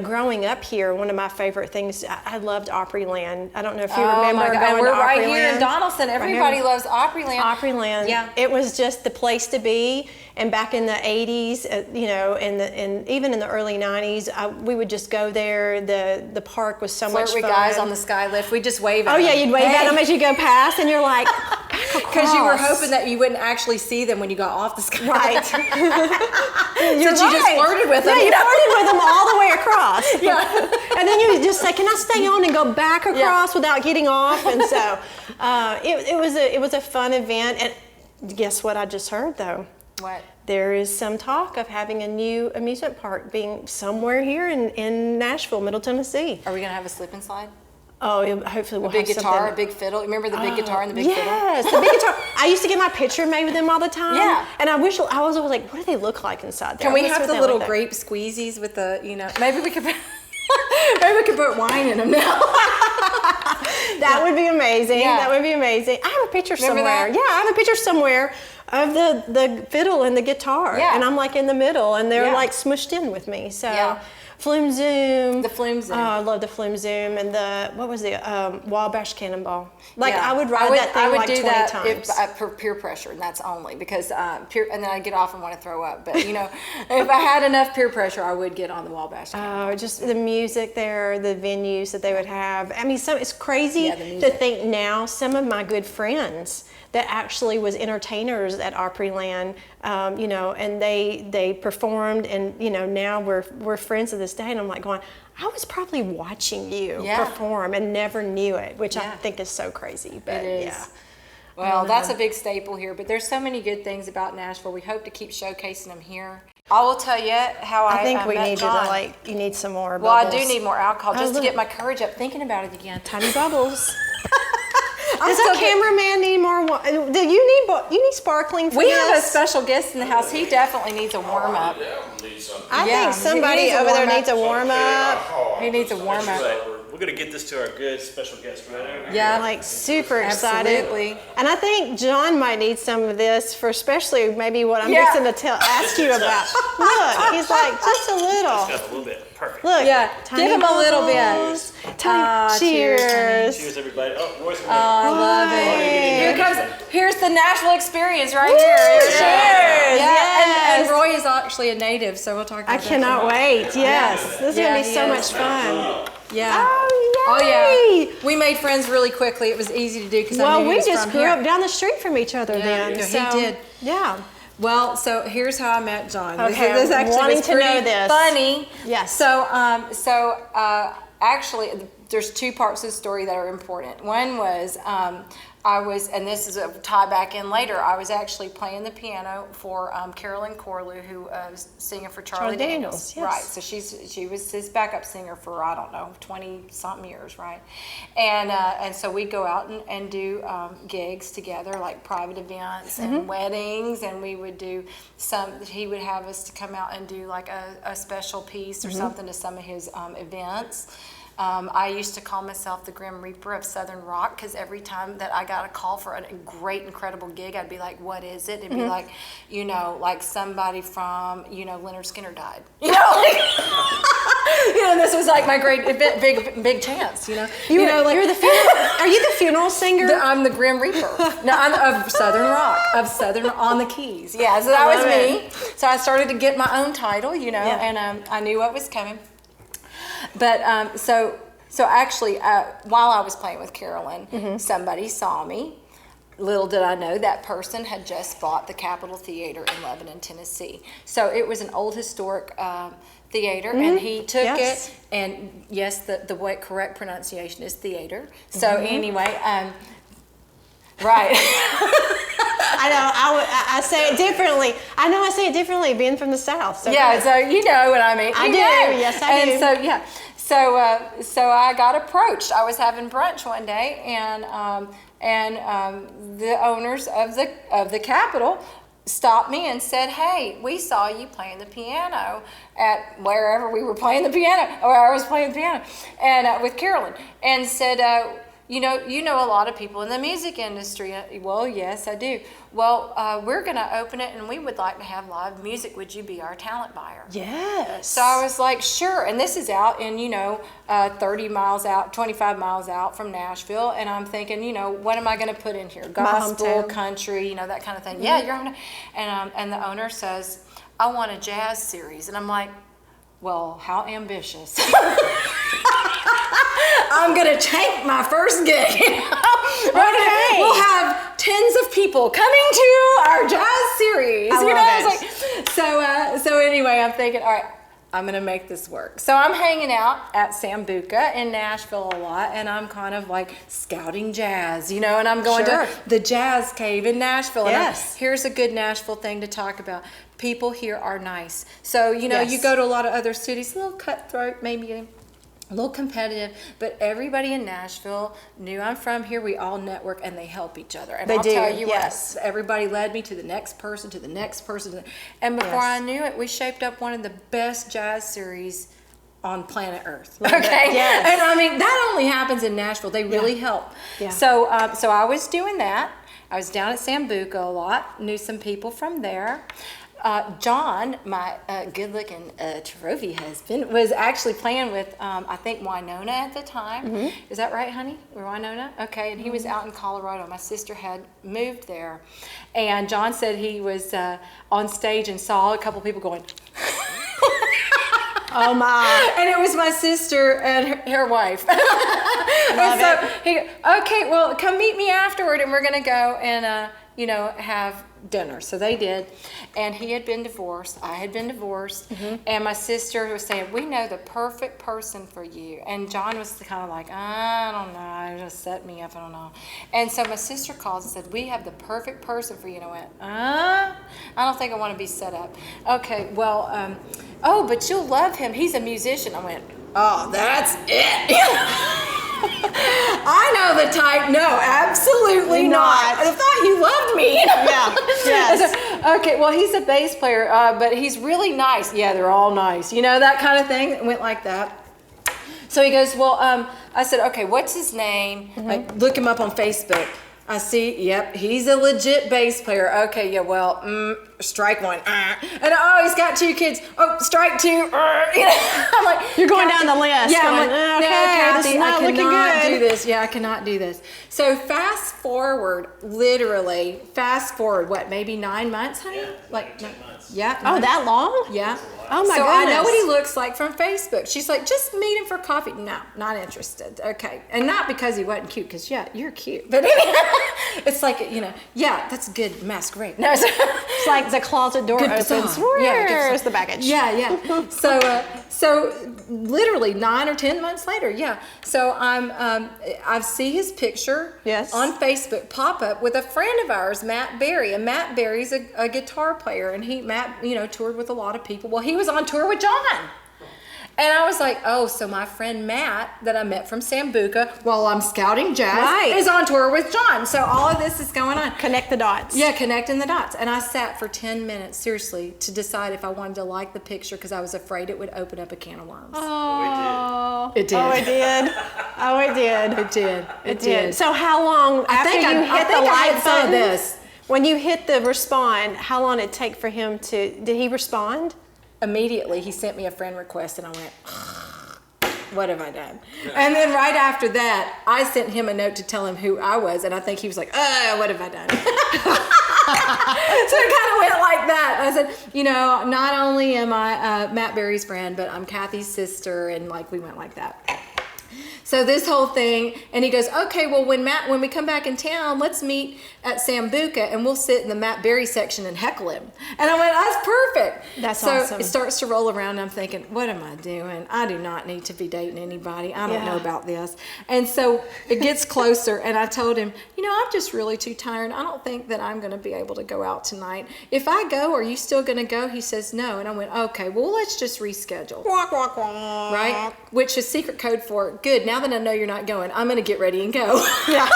growing up here, one of my favorite things, I loved Opryland. I don't know if you remember going and we're to right Opryland. here in Donaldson. Everybody loves Opryland. Opryland. Yeah. It was just the place to be. And back in the 80s, and even in the early 90s, we would just go there. The park was so much fun. Flirt with guys on the sky lift. We just wave at Oh, them. yeah, you'd wave at them as you go past, and you're like, because you were hoping that you wouldn't actually see them when you got off the sky. Right. You just flirted with them. Yeah, you flirted with them all the way across. Yeah. And then you would just say, can I stay on and go back across without getting off? And so it was a fun event. And guess what I just heard, though? What? There is some talk of having a new amusement park being somewhere here in Nashville, Middle Tennessee. Are we going to have a slip and slide? Oh, hopefully we'll a big have guitar, something. a big fiddle. Remember the big guitar and the big fiddle? Yes, the big guitar. I used to get my picture made with them all the time. Yeah. And I was always like, what do they look like inside there? Can we Let's have put the that little like that. grape squeezies with the, maybe we could put wine in them now. That would be amazing. Yeah. That would be amazing. I have a picture Remember somewhere. that? Yeah, I have a picture somewhere of the fiddle and the guitar. Yeah. And I'm like in the middle, and they're Yeah. like smushed in with me. So Yeah. Flume Zoom. The Flume Zoom. Oh, I love the Flume Zoom, and what was the Wabash Cannonball. Like, Yeah. I would ride that thing like 20 times. For peer pressure, and that's only because and then I get off and want to throw up. But if I had enough peer pressure, I would get on the Wabash. Oh, just the music there, the venues that they would have. I mean, it's crazy Yeah, the to music. think now some of my good friends that actually was entertainers at Opryland, you know, and they performed, and you know, now we're friends to this day. And I'm like going, I was probably watching you perform and never knew it, which I think is so crazy. But it is. yeah. Well, that's a big staple here, but there's so many good things about Nashville. We hope to keep showcasing them here. I will tell you how I think we met need John. you need some more Well, bubbles. I do need more alcohol just to look. get my courage up thinking about it again. Tiny bubbles. Does still the cameraman need more? Do you need sparkling for We this? have a special guest in the house. He definitely needs a warm up. I Yeah, think somebody he needs a over there warm-up. needs a warm up. He needs a warm up. We're gonna get this to our good special guest right over here. Yeah. I'm like super excited. Absolutely. And I think John might need some of this for especially maybe what I'm Yeah. fixing to ask you about. Look, he's like just a little. Got a little bit. Perfect. Look, Yeah, tiny give him a little bit. bubbles. Tiny, cheers, honey. cheers. Cheers, everybody. Oh, Roy's Oh, I love Hey. it. Here's the Nashville experience right here. Cheers. Yeah, Yes. and Roy is actually a native, so we'll talk about I that. cannot wait. Yes, this is Yeah, gonna be he so is. much fun. Yeah. Oh, Oh yay. yeah. We made friends really quickly. It was easy to do because I Well, knew he we was just from grew here. up down the street from each other then. he so, did. Yeah. Well, so here's how I met John. Okay, this I'm actually wanting was to know pretty this. funny. Yes. So, actually, there's two parts of the story that are important. One was and this is a tie back in later, I was actually playing the piano for Carolyn Corlew, who was singer for Charlie Daniels. yes. Right. So she was his backup singer for, I don't know, 20-something years, right? And so we'd go out and do gigs together, like private events and weddings, and we would do he would have us to come out and do like a special piece or something to some of his events. I used to call myself the Grim Reaper of Southern Rock because every time that I got a call for a great, incredible gig, I'd be like, what is it? It'd be like, you know, like somebody from, you know, Leonard Skinner died. You know, like, you know, this was like my great, big chance, you know. You're like, the funeral. Are you the funeral singer? I'm the Grim Reaper. No, I'm of Southern Rock, on the Keys. Yeah, so that was love me. So I started to get my own title, you know, Yeah. and I knew what was coming. But so actually, while I was playing with Carolyn, somebody saw me. Little did I know that person had just bought the Capitol Theater in Lebanon, Tennessee. So it was an old historic theater, and he took it. And yes, the correct pronunciation is theater. So anyway, right. I know. I say it differently. I know I say it differently, being from the South. So Yeah, so you know what I mean. I You do. know. Yes, I do. And so yeah, so I got approached. I was having brunch one day, and the owners of the Capitol stopped me and said, "Hey, we saw you playing the piano at wherever we were playing the piano, or I was playing the piano, and with Carolyn," and said, you know a lot of people in the music industry. Well, yes, I do. Well, we're going to open it, and we would like to have live music. Would you be our talent buyer? Yes. So I was like, sure. And this is out in, 30 miles out, 25 miles out from Nashville. And I'm thinking, what am I going to put in here? Gospel, hometown. country, that kind of thing. Yeah, you're on. And the owner says, I want a jazz series. And I'm like, well, how ambitious. I'm going to tank my first gig. Okay. We'll have tens of people coming to our jazz series. I love it. It's like, so anyway, I'm thinking, all right, I'm going to make this work. So I'm hanging out at Sambuca in Nashville a lot, and I'm kind of like scouting jazz, and I'm going Sure. to the Jazz Cave in Nashville. Yes. And here's a good Nashville thing to talk about. People here are nice. So, Yes. you go to a lot of other cities, a little cutthroat, maybe a little competitive, but everybody in Nashville knew I'm from here. We all network and they help each other. And They I'll do, tell you yes. what, everybody led me to the next person, to the next person. And before Yes. I knew it, we shaped up one of the best jazz series on planet Earth. Love it. Okay? Yes. And I mean, that only happens in Nashville. They really help. Yeah. So I was doing that. I was down at Sambuca a lot, knew some people from there. John, my good-looking trophy husband, was actually playing with, I think, Winona at the time. Mm-hmm. Is that right, honey? Winona? Okay, and he was out in Colorado. My sister had moved there. And John said he was on stage and saw a couple people going, Oh my. and it was my sister and her wife. And so he goes, okay, well, come meet me afterward, and we're gonna go and have dinner. So they did, and he had been divorced. I had been divorced, and my sister was saying, "We know the perfect person for you." And John was kind of like, "I don't know, it just set me up. I don't know." And so my sister called and said, "We have the perfect person for you." And I went, I don't think I want to be set up. Okay, well, oh, but you'll love him. He's a musician. I went, oh, that's it. I know the type. No, absolutely not. I thought you loved me. Yeah. Yes. Okay, well, he's a bass player, but he's really nice. Yeah, they're all nice. That kind of thing. It went like that. So he goes, well, I said, okay, what's his name? I look him up on Facebook. I see, yep, he's a legit bass player. Okay, yeah, well, strike one. And he's got 2 kids. Oh, strike 2. I'm like, you're going down the list. Yeah, going, I'm like, okay, no, Kathy, this is not I looking cannot good. do this. Yeah, I cannot do this. So literally fast forward, what, maybe 9 months, honey? Yeah, like 10 months. Yeah. Oh, that long? Yeah. Oh my so goodness. I know what he looks like from Facebook. She's like, just meet him for coffee. No, not interested. Okay. And not because he wasn't cute, because yeah, you're cute. But it's like, yeah, that's a good masquerade. No, It's like the closet door good opens. facade. Where's the baggage? Yeah. So literally 9 or 10 months later, yeah. So I see his picture on Facebook pop up with a friend of ours, Matt Berry, and Matt Berry's a guitar player, and Matt toured with a lot of people. Well, he was on tour with John. And I was like, oh, so my friend Matt that I met from Sambuca while I'm scouting jazz is on tour with John. So all of this is going on. Connect the dots. Yeah, connecting the dots. And I sat for 10 minutes, seriously, to decide if I wanted to like the picture because I was afraid it would open up a can of worms. Oh, it did. Oh, it did. Oh, it did. It did. It did. So how long after you hit the like button? This. When you hit the respond, how long did it take for him to? Did he respond? Immediately, he sent me a friend request, and I went, what have I done? And then right after that, I sent him a note to tell him who I was, and I think he was like, what have I done? So it kind of went like that. I said, not only am I Matt Berry's friend, but I'm Kathy's sister, and we went like that. So this whole thing, and he goes, okay, well, when we come back in town, let's meet at Sambuca, and we'll sit in the Matt Berry section and heckle him. And I went, that's perfect. That's awesome. So it starts to roll around, and I'm thinking, what am I doing? I do not need to be dating anybody. I don't know about this. And so it gets closer, and I told him, I'm just really too tired. I don't think that I'm going to be able to go out tonight. If I go, are you still going to go? He says, no. And I went, okay, well, let's just reschedule. Right? Which is secret code for, good, now that I know you're not going, I'm going to get ready and go. Yeah.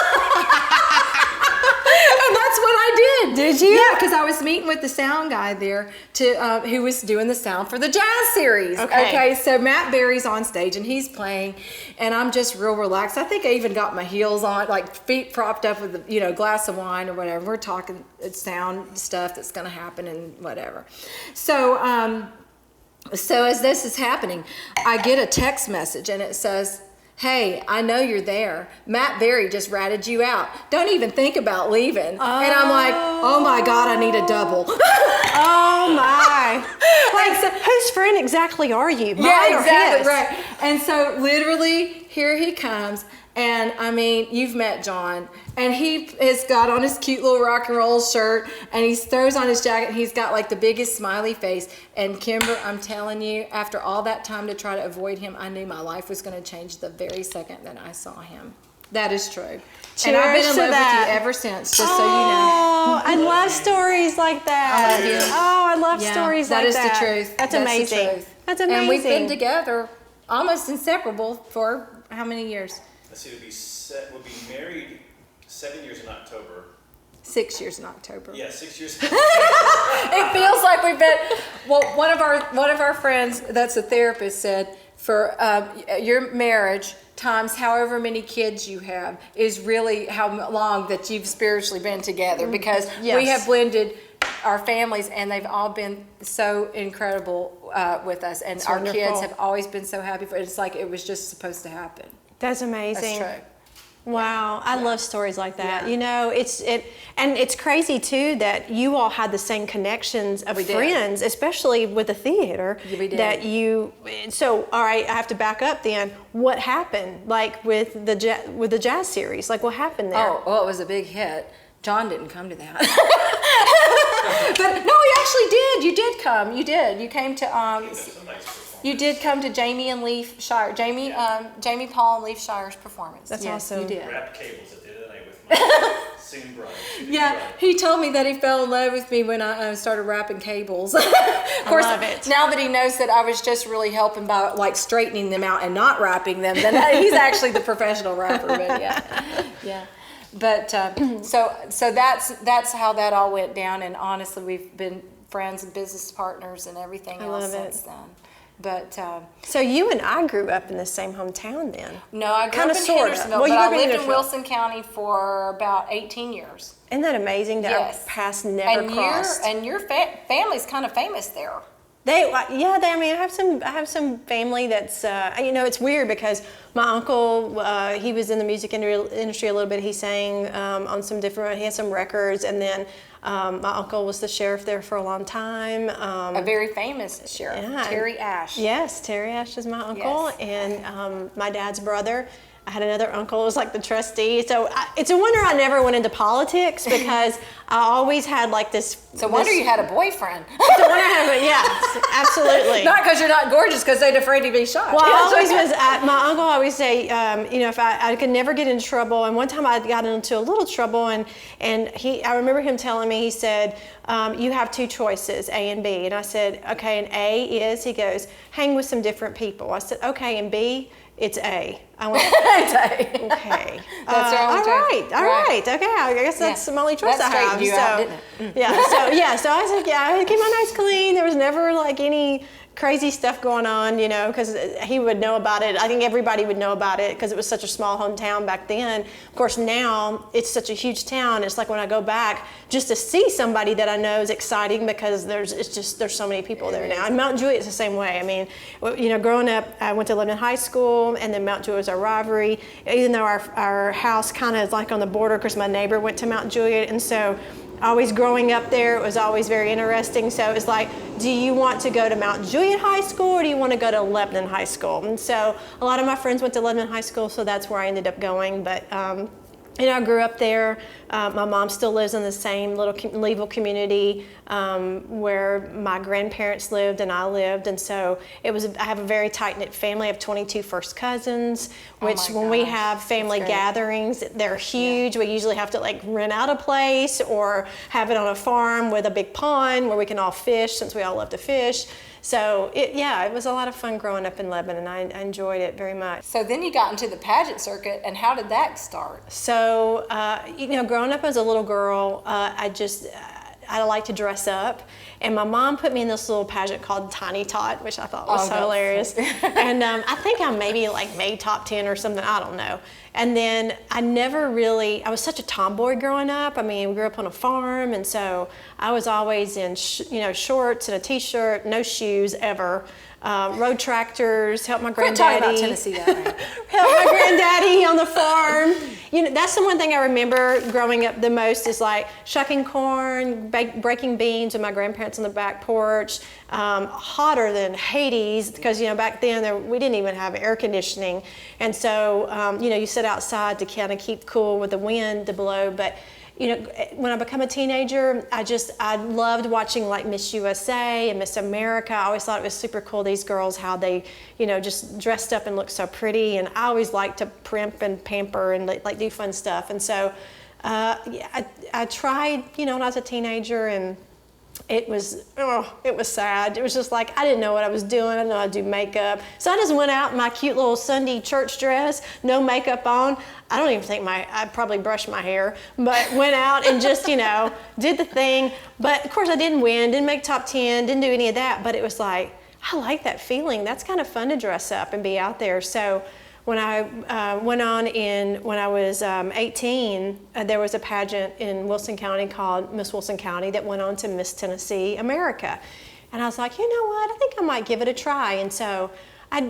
And that's what I did. Did you? Yeah, because I was meeting with the sound guy there who was doing the sound for the jazz series. Okay, so Matt Berry's on stage and he's playing, and I'm just real relaxed. I think I even got my heels on, feet propped up with a glass of wine or whatever. We're talking sound stuff that's going to happen and whatever. So as this is happening, I get a text message and it says, hey, I know you're there. Matt Berry just ratted you out. Don't even think about leaving. And I'm like, oh my God, I need a double. Oh my. Whose friend exactly are you? Yeah, exactly, right. And so literally, here he comes. And I mean, you've met John, and he has got on his cute little rock and roll shirt, and he throws on his jacket, and he's got the biggest smiley face. And Kimber, I'm telling you, after all that time to try to avoid him, I knew my life was going to change the very second that I saw him. That is true. Cheers and I've been in to love that. with you ever since, just so you know. Oh, I love stories like that. I love you. Oh, I love stories like that. That is the truth. That's amazing. The truth. That's amazing. And we've been together almost inseparable for how many years? Let's see, we'll be married 7 years in October. 6 years in October. Yeah, 6 years. It feels like we've been. Well, one of our friends that's a therapist said for your marriage times however many kids you have is really how long that you've spiritually been together, because we have blended our families and they've all been so incredible with us, and It's our wonderful. kids have always been so happy for it. It's like it was just supposed to happen. That's amazing. That's true. Wow, I love stories like that. Yeah. You know, and it's crazy too that you all had the same connections of We did. friends, especially with the theater. Yeah, we did. That you. So, all right, I have to back up then. What happened, like with the jazz series? Like, what happened there? Oh, well, it was a big hit. John didn't come to that. But no, he actually did. You did come. You did. You came to you did come to Jamie and Leaf Shire. Jamie Paul and Leaf Shire's performance. That's yes, awesome. You did. Wrapped cables at the end of the night with my soon bride. Yeah, he told me that he fell in love with me when I started wrapping cables. Of course, love it. now that he knows that I was just really helping by like straightening them out and not wrapping them, then he's actually the professional wrapper. But yeah. But so that's how that all went down. And honestly, we've been friends and business partners and everything else since then. But So you and I grew up in the same hometown then. no, I grew Kinda, up in sorta. Hendersonville, Well, you but I grew up in lived in Nashville. Wilson County for about 18 years. Isn't that amazing that Yes. our paths never crossed? Your family's kind of famous there. I mean, I have some family that's, it's weird because my uncle, he was in the music industry a little bit. He sang on some different, he had some records, and then my uncle was the sheriff there for a long time. A very famous sheriff, Yeah. Terry Ash. Yes, Terry Ash is my uncle, Yes. and my dad's brother. I had another uncle who was like the trustee. So it's a wonder I never went into politics because I always had like this. So wonder you had a boyfriend. It's a wonder I had, yes, absolutely. Not because you're not gorgeous, because they're afraid to be shot. Well, I always was. My uncle always say, if I could never get into trouble. And one time I got into a little trouble, and I remember him telling me. He said, "You have two choices, A and B." And I said, "Okay." And A is, he goes, "Hang with some different people." I said, "Okay." And B, it's A. I went, okay. That's your only choice. All right. Okay, I guess that's the only choice That I have. straightened you out, didn't it? So I was like, I keep my nights clean. There was never like any crazy stuff going on, because he would know about it. I think everybody would know about it because it was such a small hometown back then. Of course, now it's such a huge town. It's like when I go back, just to see somebody that I know is exciting because there's so many people there now. And Mount Juliet's the same way. I mean, growing up, I went to Lebanon High School, and then Mount Juliet was our rivalry. Even though our house kind of is like on the border, because my neighbor went to Mount Juliet, and so always growing up there, it was always very interesting. So it's like, do you want to go to Mount Juliet High School or do you want to go to Lebanon High School? And so a lot of my friends went to Lebanon High School, so that's where I ended up going. But I grew up there. My mom still lives in the same little Leeville community where my grandparents lived and I lived, and so I have a very tight-knit family. I have 22 first cousins, which when we have family gatherings, they're huge. Yeah. We usually have to like rent out a place or have it on a farm with a big pond where we can all fish, since we all love to fish. So it was a lot of fun growing up in Lebanon. I enjoyed it very much. So then you got into the pageant circuit, and how did that start? So, growing up as a little girl, I like to dress up. And my mom put me in this little pageant called Tiny Tot, which I thought was so hilarious. And I think I maybe like made top 10 or something, I don't know. And then I was such a tomboy growing up. I mean, we grew up on a farm, and so I was always in shorts and a t-shirt, no shoes ever. Rode tractors, helped my granddaddy. Quit talking about Tennessee that way. Helped my granddaddy on the farm. That's the one thing I remember growing up the most is like shucking corn, breaking beans with my grandparents on the back porch. Hotter than Hades because back then we didn't even have air conditioning, and so you sit outside to kind of keep cool with the wind to blow. But when I became a teenager, I loved watching like Miss USA and Miss America. I always thought it was super cool, these girls, how they, just dressed up and looked so pretty. And I always liked to primp and pamper and like do fun stuff. And so I tried, when I was a teenager, and it was sad. It was just like, I didn't know what I was doing. I didn't know how to do makeup. So I just went out in my cute little Sunday church dress, no makeup on. I don't even think I probably brushed my hair, but went out and just, did the thing. But of course I didn't win, didn't make top 10, didn't do any of that. But it was like, I like that feeling. That's kind of fun to dress up and be out there. So when I went on when I was 18, there was a pageant in Wilson County called Miss Wilson County that went on to Miss Tennessee America. And I was like, you know what, I think I might give it a try. And so I,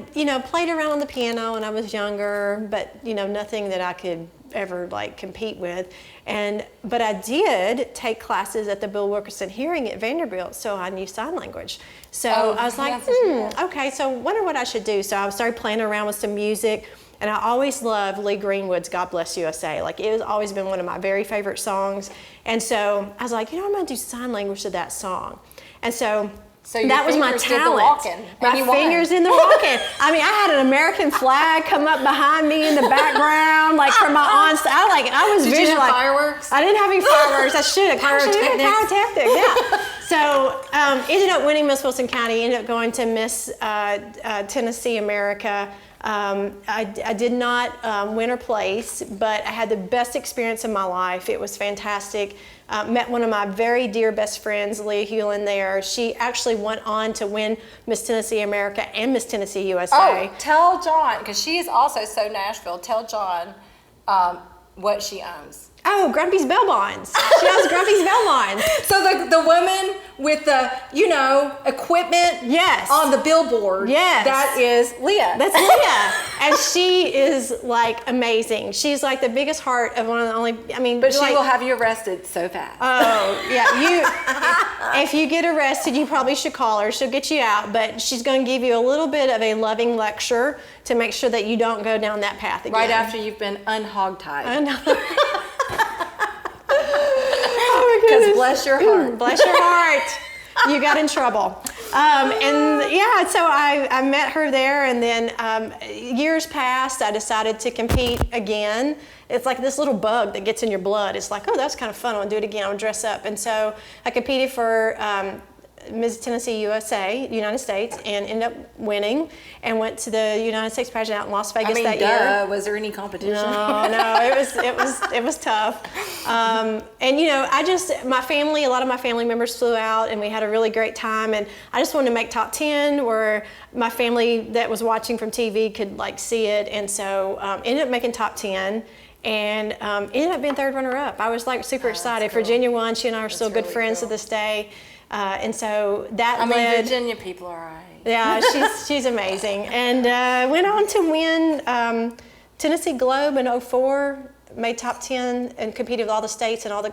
played around on the piano when I was younger, but, nothing that I could ever like compete with. But I did take classes at the Bill Wilkerson Hearing at Vanderbilt, so I knew sign language. So I was like, okay, so wonder what I should do. So I started playing around with some music, and I always loved Lee Greenwood's "God Bless USA." Like, it has always been one of my very favorite songs. And so I was like, I'm gonna do sign language to that song. And so that was my talent. My fingers in the walking. I mean, I had an American flag come up behind me in the background, like from my I was visualizing. Did you have fireworks? I didn't have any fireworks. I should have. Pyrotechnics. Yeah. So ended up winning Miss Wilson County. Ended up going to Miss Tennessee America. I did not win or place, but I had the best experience of my life. It was fantastic. Met one of my very dear best friends, Leah Hewlin, there. She actually went on to win Miss Tennessee America and Miss Tennessee USA. Oh, tell John, because she is also so Nashville. Tell John what she owns. Oh, Grumpy's Bell Bonds. She owns Grumpy's Bell Bonds. So the woman with the, equipment on the billboard. Yes. That is Leah. That's Leah. And she is like amazing. She's like the biggest heart of one of the only, But she will have you arrested so fast. Oh, yeah. If you get arrested, you probably should call her. She'll get you out. But she's going to give you a little bit of a loving lecture to make sure that you don't go down that path again. Right after you've been unhogtied. Because bless your heart. Bless your heart. You got in trouble. So I met her there, and then years passed. I decided to compete again. It's like this little bug that gets in your blood. It's like, oh, that's kind of fun. I want to do it again. I want to dress up. And so I competed for Miss Tennessee USA, United States, and ended up winning, and went to the United States pageant out in Las Vegas that year. Was there any competition? No, it was tough. And my family, a lot of my family members flew out, and we had a really great time. And I just wanted to make top 10 where my family that was watching from TV could like see it, and so ended up making top 10. And ended up being third runner-up. I was like super excited. Cool. Virginia won. She and I are still good friends to this day. And so that led. Virginia people are all right. Yeah, she's amazing. And went on to win Tennessee Globe in 2004, made top 10 and competed with all the states and all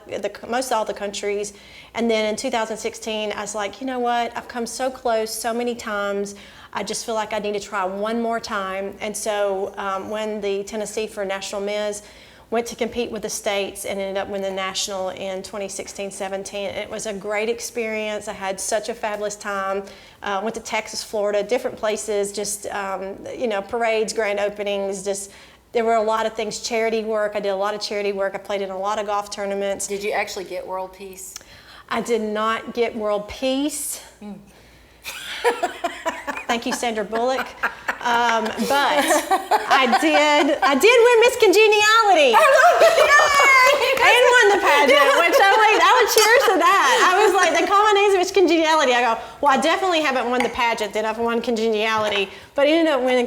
most all the countries. And then in 2016, I was like, you know what? I've come so close so many times. I just feel like I need to try one more time. And so when the Tennessee for National Ms. went to compete with the states and ended up winning the national in 2016-17. It was a great experience. I had such a fabulous time. Went to Texas, Florida, different places, just, parades, grand openings, there were a lot of things, charity work. I did a lot of charity work. I played in a lot of golf tournaments. Did you actually get world peace? I did not get world peace. Thank you, Sandra Bullock. But I did win Miss Congeniality. And won the pageant, which I would cheers to that. I was like, they call my name Miss Congeniality. I go, well, I definitely haven't won the pageant, then I've won Congeniality. But I ended up winning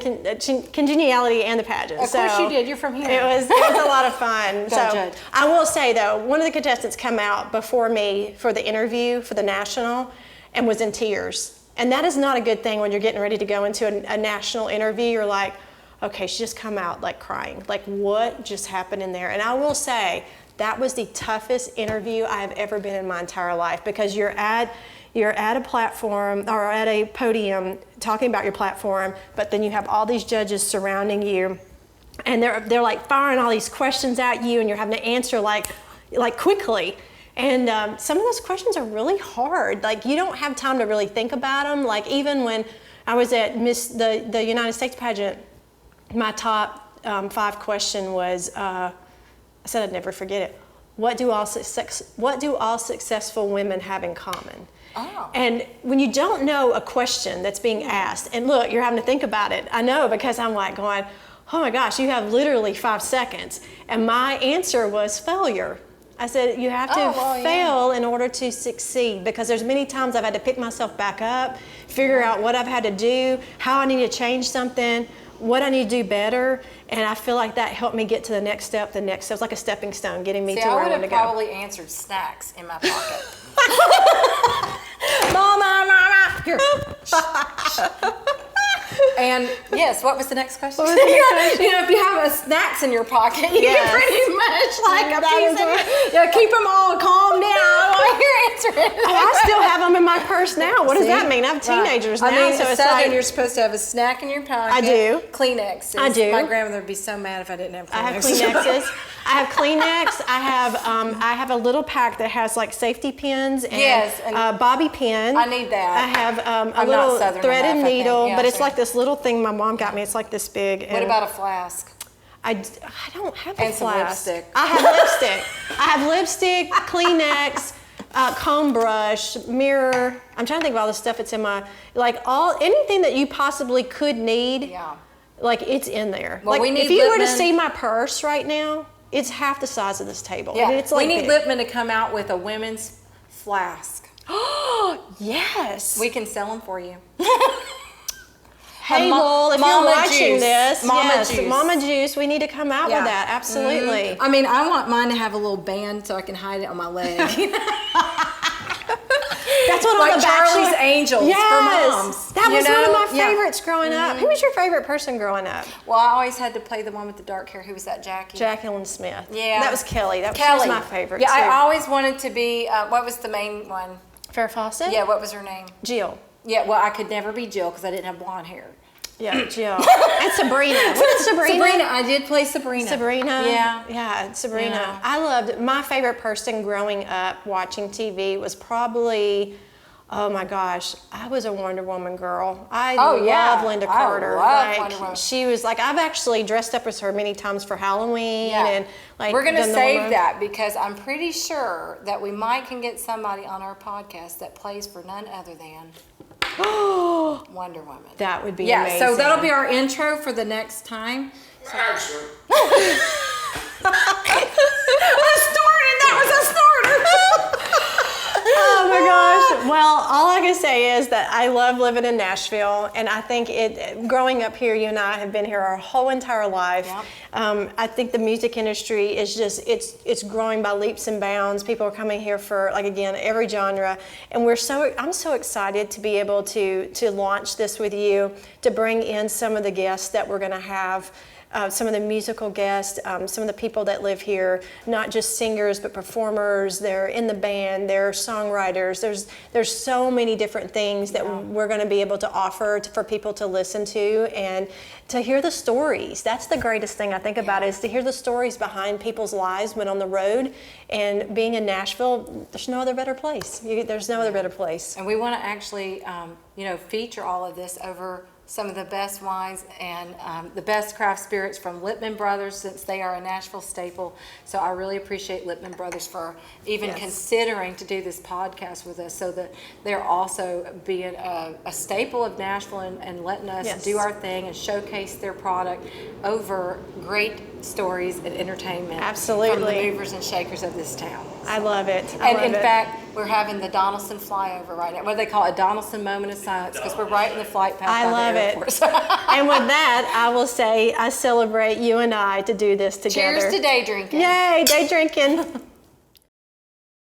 Congeniality and the pageant. Of course you did, you're from here. It was a lot of fun. Judge. I will say though, one of the contestants come out before me for the interview for the national and was in tears. And that is not a good thing when you're getting ready to go into a national interview. You're like, okay, she just come out like crying. Like, what just happened in there? And I will say, that was the toughest interview I have ever been in my entire life, because you're at a platform or at a podium talking about your platform, but then you have all these judges surrounding you, and they're like firing all these questions at you, and you're having to answer like quickly. And some of those questions are really hard. Like, you don't have time to really think about them. Like, even when I was at the United States pageant, my top 5 question was, I said I'd never forget it. What do all successful women have in common? Oh. And when you don't know a question that's being asked, and look, you're having to think about it. I know, because I'm like going, oh my gosh, you have literally 5 seconds. And my answer was failure. I said, you have to fail in order to succeed, because there's many times I've had to pick myself back up, figure out what I've had to do, how I need to change something, what I need to do better, and I feel like that helped me get to the next step. It was like a stepping stone, getting me to where I wanted to go. I would have probably answered snacks in my pocket. Mama, here. And yes, what was the next question? What was the next question? You know, if you have snacks in your pocket, you Yes. can pretty much like a That piece is of right. yeah, keep them all calm down while you're answering. I still have them in my purse now. What does See? that mean? I have teenagers Right. now, I mean, so it's Southern, like you're supposed to have a snack in your pocket. I do. Kleenexes. I do. My grandmother would be so mad if I didn't have Kleenexes. I have Kleenexes. I have Kleenex. I have a little pack that has like safety pins and, Yes, and bobby pin. I need that. I have a I'm not little Southern threaded enough, I think. needle, Yeah, but it's sure. like this little thing my mom got me. It's like this big. What and about a flask? I don't have a And some flask. lipstick. I have lipstick. I have lipstick, Kleenex, comb brush, mirror. I'm trying to think of all the stuff that's in my, like anything that you possibly could need. Yeah. Like it's in there. Well, like we need if you were to Lipman. see my purse right now, it's half the size of this table. Yeah. I mean, it's like we need big. Lipman to come out with a women's flask. Oh, yes. We can sell them for you. Hey, Ma- Lowell, if Mama you're watching Juice. this, Mama yes, Juice. Mama Juice, we need to come out Yeah. with that. Absolutely. I mean, I want mine to have a little band so I can hide it on my leg. That's what Like on the Charlie's Bachelor. Angels for Yes. moms. That you was one of know? my Yeah. favorites growing up. Who was your favorite person growing up? Well, I always had to play the one with the dark hair. Who was that, Jackie? Jacqueline Smith. Yeah. That was Kelly. That Kelly. was my favorite Yeah, too. I always wanted to be, what was the main one? Farrah Fawcett? Yeah, what was her name? Jill. Yeah, well, I could never be Jill because I didn't have blonde hair. Yeah, Jill. And Sabrina. What is Sabrina? Sabrina, I did play Sabrina. Sabrina. Yeah. Yeah, Sabrina. Yeah. I loved, my favorite person growing up watching TV was probably, oh my gosh, I was a Wonder Woman girl. I Oh, yeah. love Linda I Carter. love like Wonder Woman. she was like, I've actually dressed up as her many times for Halloween Yeah. and like We're going to done the save Wonder- that because I'm pretty sure that we might can get somebody on our podcast that plays for none other than Wonder Woman. That would be Yeah, amazing. so that'll be our intro for the next time. A starter. That was a starter. Oh my gosh. Well, all I can say is that I love living in Nashville, and I think growing up here, you and I have been here our whole entire life. Yep. I think the music industry is just, it's growing by leaps and bounds. People are coming here for, like, again, every genre, and I'm so excited to be able to launch this with you, to bring in some of the guests that we're going to have. Some of the musical guests, some of the people that live here, not just singers but performers. They're in the band. They're songwriters. There's so many different things that we're going to be able to offer for people to listen to and to hear the stories. That's the greatest thing I think about is to hear the stories behind people's lives when on the road. And being in Nashville, there's no other better place. There's no other better place. And we want to actually, feature all of this over some of the best wines and the best craft spirits from Lippman Brothers, since they are a Nashville staple. So I really appreciate Lippman Brothers for even considering to do this podcast with us, so that they're also being a staple of Nashville and letting us do our thing and showcase their product over great stories and entertainment. Absolutely. From the movers and shakers of this town. I love it. And in fact, we're having the Donaldson flyover right now. What do they call it? A Donaldson moment of silence, because we're right in the flight path. I by love the it. airport. And with that, I will say I celebrate you and I to do this together. Cheers to day drinking. Yay, day drinking.